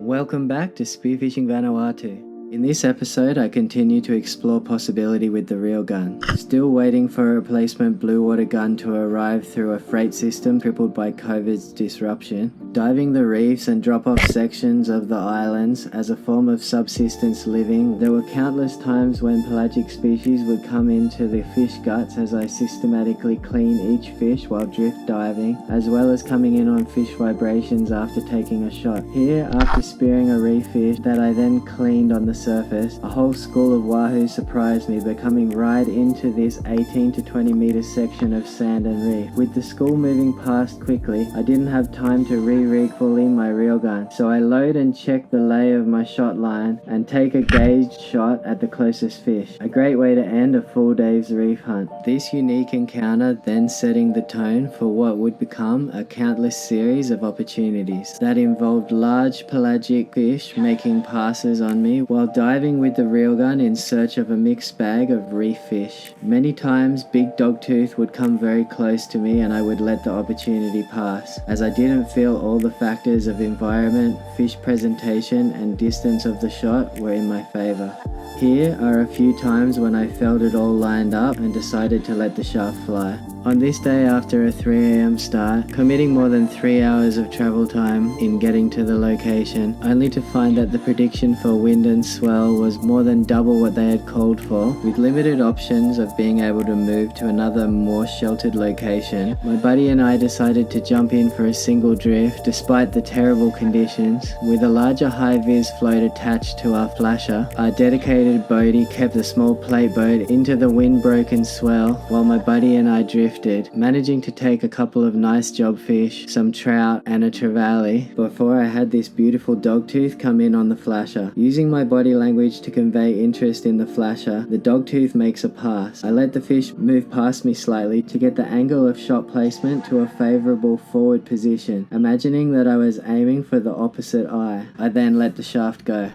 Welcome back to Spearfishing Vanuatu. In this episode, I continue to explore possibility with the reel gun. Still waiting for a replacement blue water gun to arrive through a freight system crippled by COVID's disruption. Diving the reefs and drop-off sections of the islands as a form of subsistence living, there were countless times when pelagic species would come into the fish guts as I systematically clean each fish while drift diving, as well as coming in on fish vibrations after taking a shot. Here, after spearing a reef fish that I then cleaned on the surface, a whole school of wahoo surprised me by coming right into this 18 to 20 meter section of sand and reef. With the school moving past quickly, I didn't have time to re-rig fully my reel gun, so I load and check the lay of my shot line and take a gauged shot at the closest fish. A great way to end a full day's reef hunt. This unique encounter then setting the tone for what would become a countless series of opportunities that involved large pelagic fish making passes on me while diving with the reel gun in search of a mixed bag of reef fish. Many times big dogtooth would come very close to me and I would let the opportunity pass, as I didn't feel all the factors of environment, fish presentation and distance of the shot were in my favor. Here are a few times when I felt it all lined up and decided to let the shaft fly. On this day, after a 3 AM start, committing more than 3 hours of travel time in getting to the location, only to find that the prediction for wind and swell was more than double what they had called for. With limited options of being able to move to another more sheltered location, my buddy and I decided to jump in for a single drift despite the terrible conditions. With a larger high-vis float attached to our flasher, our dedicated boatie kept a small plate boat into the wind-broken swell while my buddy and I drifted, managing to take a couple of nice job fish, some trout and a trevally before I had this beautiful dogtooth come in on the flasher. Using my body language to convey interest in the flasher, the dogtooth makes a pass. I let the fish move past me slightly to get the angle of shot placement to a favorable forward position, imagining that I was aiming for the opposite eye. I then let the shaft go.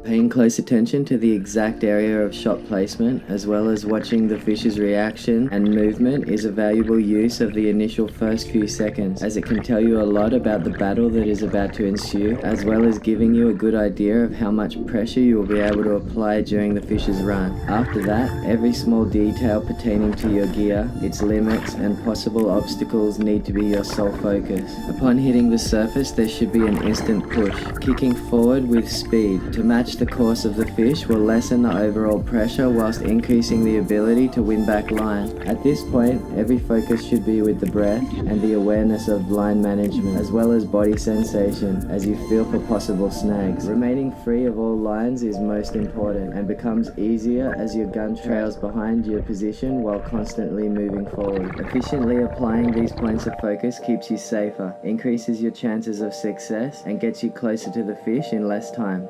Paying close attention to the exact area of shot placement, as well as watching the fish's reaction and movement, is a valuable use of the initial first few seconds, as it can tell you a lot about the battle that is about to ensue, as well as giving you a good idea of how much pressure you will be able to apply during the fish's run. After that, every small detail pertaining to your gear, its limits and possible obstacles need to be your sole focus. Upon hitting the surface, there should be an instant push. Kicking forward with speed to match the course of the fish will lessen the overall pressure whilst increasing the ability to win back line. At this point, every focus should be with the breath and the awareness of line management, as well as body sensation as you feel for possible snags. Remaining free of all lines is most important and becomes easier as your gun trails behind your position while constantly moving forward. Efficiently applying these points of focus keeps you safer, increases your chances of success, and gets you closer to the fish in less time.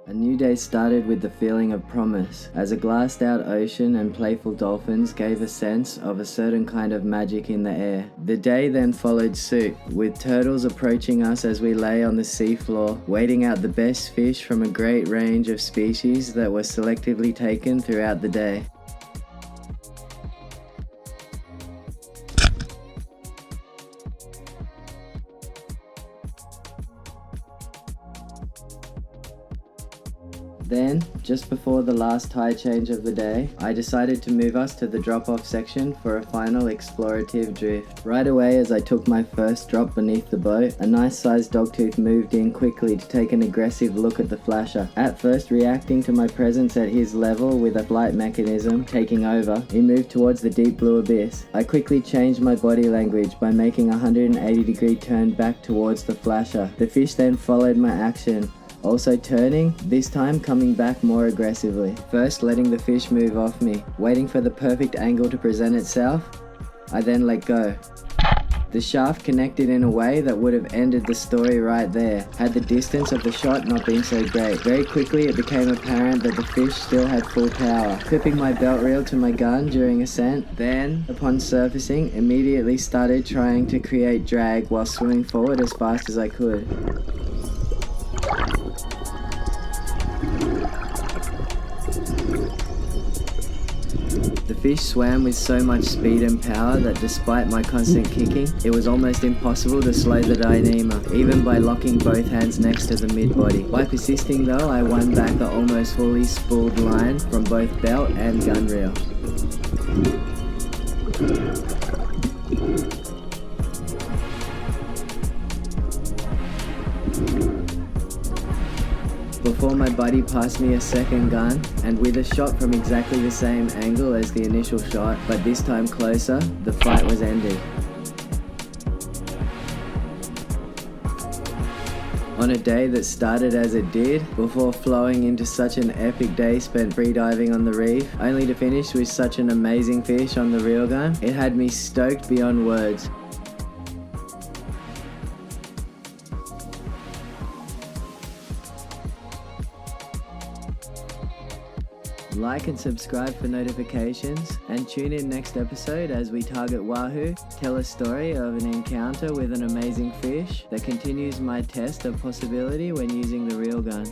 A new day started with the feeling of promise, as a glassed out ocean and playful dolphins gave a sense of a certain kind of magic in the air. The day then followed suit, with turtles approaching us as we lay on the seafloor, waiting out the best fish from a great range of species that were selectively taken throughout the day. Then, just before the last tide change of the day, I decided to move us to the drop-off section for a final explorative drift. Right away as I took my first drop beneath the boat, a nice sized dogtooth moved in quickly to take an aggressive look at the flasher. At first reacting to my presence at his level with a flight mechanism taking over, he moved towards the deep blue abyss. I quickly changed my body language by making a 180-degree turn back towards the flasher. The fish then followed my action, also turning, this time coming back more aggressively. First letting the fish move off me, waiting for the perfect angle to present itself, I then let go. The shaft connected in a way that would have ended the story right there, had the distance of the shot not been so great. Very quickly it became apparent that the fish still had full power. Clipping my belt reel to my gun during ascent, then, upon surfacing, immediately started trying to create drag while swimming forward as fast as I could. fish swam with so much speed and power that despite my constant kicking, it was almost impossible to slow the Dyneema, even by locking both hands next to the mid-body. By persisting though, I won back the almost fully spooled line from both belt and gun reel. Before my buddy passed me a second gun, and with a shot from exactly the same angle as the initial shot, but this time closer, the fight was ended. On a day that started as it did, before flowing into such an epic day spent freediving on the reef, only to finish with such an amazing fish on the reel gun, it had me stoked beyond words. Like and subscribe for notifications, and tune in next episode as we target wahoo, tell a story of an encounter with an amazing fish that continues my test of possibility when using the reel gun.